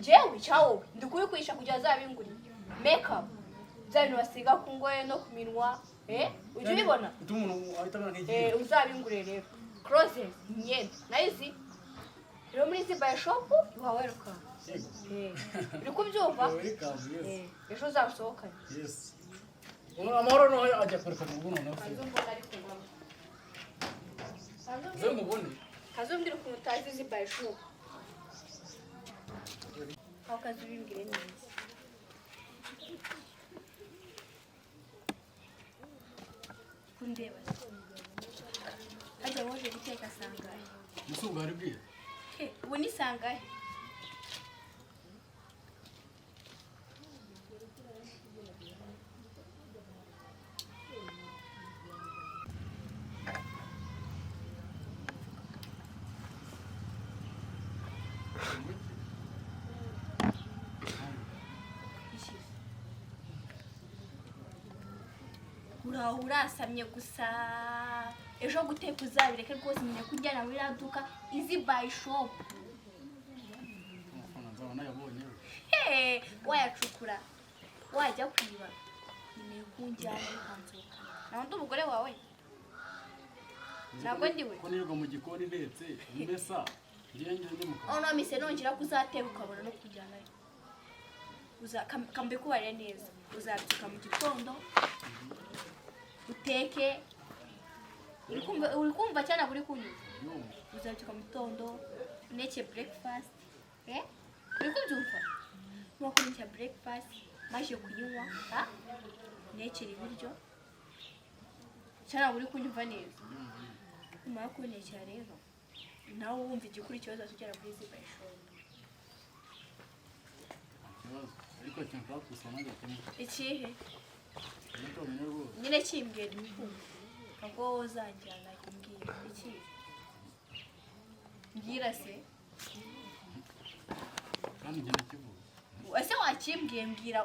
jewe cyawo ndikuri kwisha kujya zabinguri makeup zabintu basiga ku ngoye no ku minwa uje ubibona umuntu ahitana nk'iki uzabingure rero crosses imyenda nayizi rero muri izi buy shop you are welcome uri kubyumva ejo uzasohokanye yes amahoro no ajya kwereka mu buno no mubone kazumbira ukuntu utazi izi buy shop aho kazubimbwire neza kundeba hajya woje guteka sangahe musugari bwiye ubu ni sangahe urasamye gusa ejo guteka uzabireke rwose nyine kujyana muri raduka izi buy shop wayacukura wajya kwiba nyine kunjyana ukanzuka naho ndi umugore wawe ntabwo ndiwe ko nirirwa mu gikoni ndetse mbesa ngende mu no mise nongera kuzateka ukabona no kujyanayo kambe kubarira neza uzabyuka mu gitondo uteke uri kumva cyane buri kunyuza uzabyuka mu gitondo uneke breakfast uri kubyumva nuko uneke breakfast maze kuyinywa unekera ibiryo cyane buri kunyumva neza nyuma yo kunekera rero nawe wumva igikurikiyeho uzatugera kuri izi buy shop ariko cyangwa kusana gakomeye ikihe nyine kimbwira ntabwo uzanjyana kimbwira iki mbwira se kandi ngenda kivuga ese wakimbwiye mbwira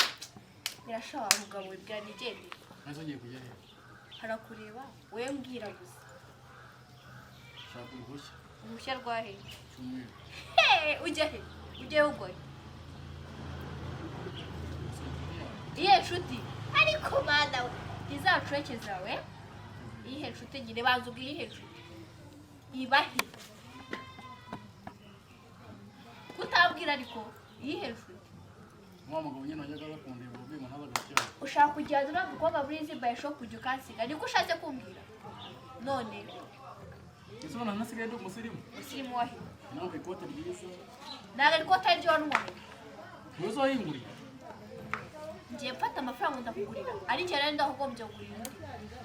birashobora umugabo wibwira nigende maze ngiye kujya he harakureba we mbwira gusa shaka uruhushya rwahe cyumweru ujya he ujye ugoye iye nshuti ariko mana we izacureke zawe iyihe nshuti nyine banza ubwire iyihe nshuti ibahe kutabwira ariko iyihe nshuti mugabo nyine wajyaga bakundira ubwimo n'abagacyo ushaka kujyana uriya mukobwa muri izi buy shop kujya ukansiga niko ushatse kumbwira none ese ubona nasigaye ndi umusirimu wahe nawe ikote ryiza ntabwo ikote ryo wanyweye ntuzo wayinguriye ngiye mfata amafaranga ndakugurira ari njye rero ndahugombye kugurira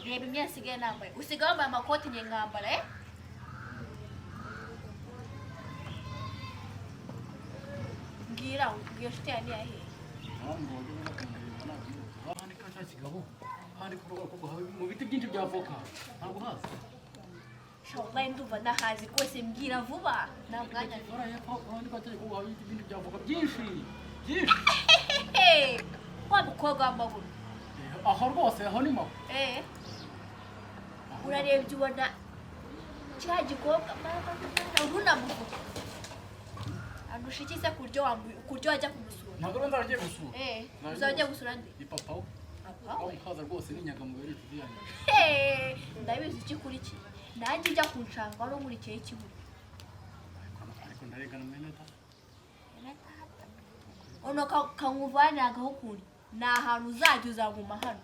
reba imyenda nsigaye nambaye usigaye wambaye amakoti njye nkambara mbwira nshuti yanjye yahe ahandi ka cya kigabo ahandi kuvuga ko mu biti byinshi bya voka ntabwo hazi shawaye ndumva nahazi rwose mbwira vuba nta mwanya ahandi ka cya kigabo ibiti byinshi bya voka byinshi wa mukobwa w'amaguru aho rwose aho ni mawe urarebye ubona cya gikobwa ntunamuvuge andusha iki se kuryo wajya kumusura ntabwo nzagiye gusura uzajya gusura nde ni papa we umusaza rwose ni inyangamugayo inshuti yanjye ndabizi iki kuri iki nanjye ujya kunshanga wari unkurikiyeho ikiburi ariko ndaregana mwene tata ono kankuvanagaho ukuntu ni ahantu uzajya uzaguma hano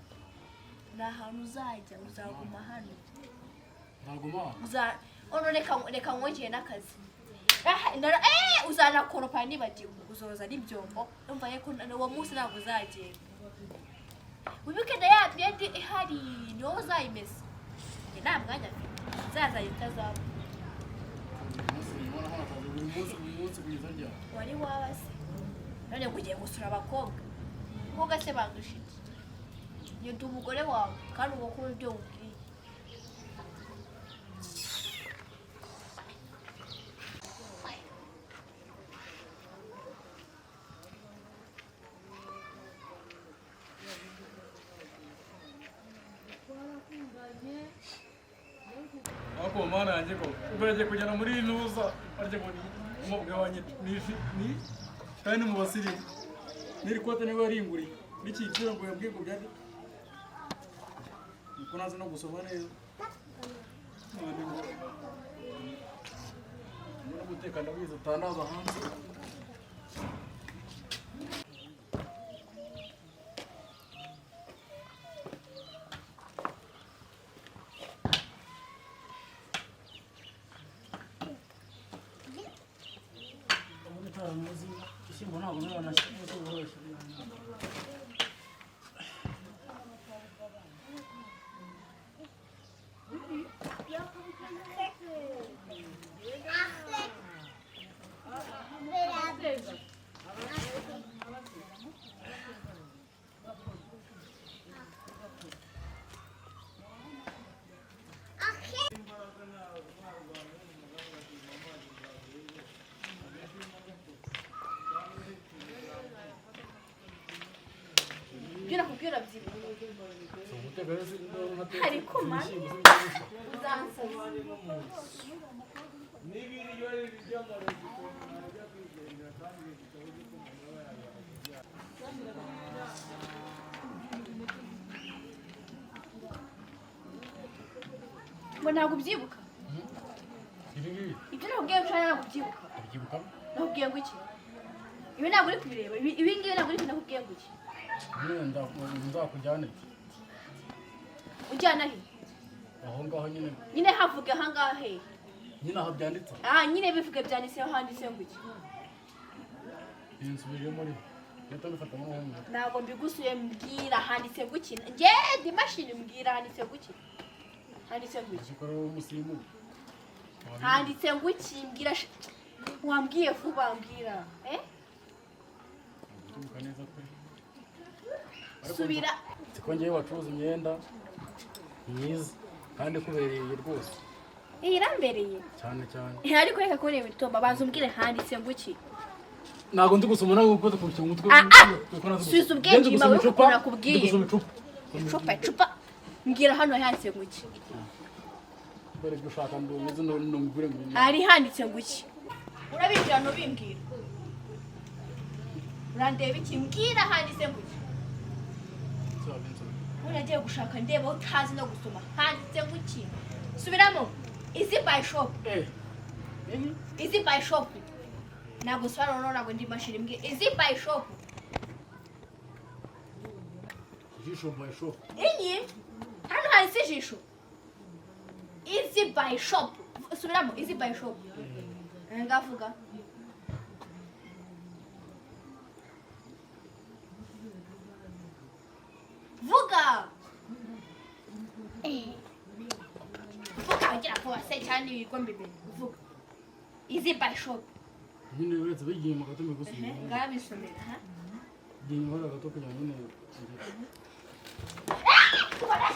ni ahantu uzajya uzaguma hano ono reka mwongere n'akazi uzanakoropa nibagiwe uzoza n'ibyombo numva ko uwo munsi ntabwo uzagenda wibuke na ya myenda ihari niwo uzayimesa nta mwanya afite uzazanye utazaba wari waba se none ngo ugiye gusura abakobwa koga se bandusha iki njye ndi umugore wawe kandi uba ukora ibyo wubwiye ako mana yanjye ko ubwo yagiye kujyana muri nuza arya ngo umubwe wanye ni kandi mu basirimu n'iri kote niba yaringuriye n'ikiciro ngo yabwiye ngo byari niko naza no gusoma neza none ngo no guteka ndabizi utandaza hanze Gira kubwira byibuka. Ariko mani uzansaza. Ngo ntabwo ubyibuka? Ibyo nakubwiye nshaka ntabwo ubyibuka. Ubyibuka? Nakubwiye ngo iki? Ibi ntabwo uri kubireba. Ibi ngibi ntabwo uri nakubwiye ngo iki? Nzakujyana ujyana he? aho ngaho nyine. Nyine havuga aha ngaha he? Nyine aho byanditse. Nyine bivuga byanditseho handitse ngo iki? Insubije muri. Leta bifata mu ngo. Ntabwo mbigusuye mbwira handitse ngo iki? Nge ndi mashini mbwira handitse ngo iki? Handitse ngo iki? Sikoro umusimu. Handitse ngo iki? Mbwira wambwiye vuba mbwira. Neza pe. Subira. Sikongeye wacuruza imyenda myiza kandi kubereye rwose. Irambereye. Cyane cyane. Ariko reka kureba ibitomba baza umbwire handitse ngo iki? Ntabwo ndi gusoma nawe uko tukubye umutwe. Subiza ubwenge nyuma yo nakubwiye. Icupa. Mbwira hano handitse ngo iki? Bari gushaka ndumeze no mugure ngo. Hari handitse ngo iki? Urabinjira no bimbwira. Urandeba iki? Mbwira handitse ngo iki? Uragiye gushaka ndeba utazi no gusoma handitse ngo iki? Subiramo. Easy by shop. Easy by shop. Ntabwo swara no ntabwo ndi mashini mbwe. Easy by shop. Jisho by shop. Iyi hano hari sijisho. Easy by shop. Subiramo. Easy by shop. Ngavuga. Vuga. Vuga agira ko wase cyane ibikombe bibiri. Vuga. Easy by shop. Nyine uretse bigiye mu gato mugusubira. Ngabisomera ha. Giye mu gato kugira nyine. Kubona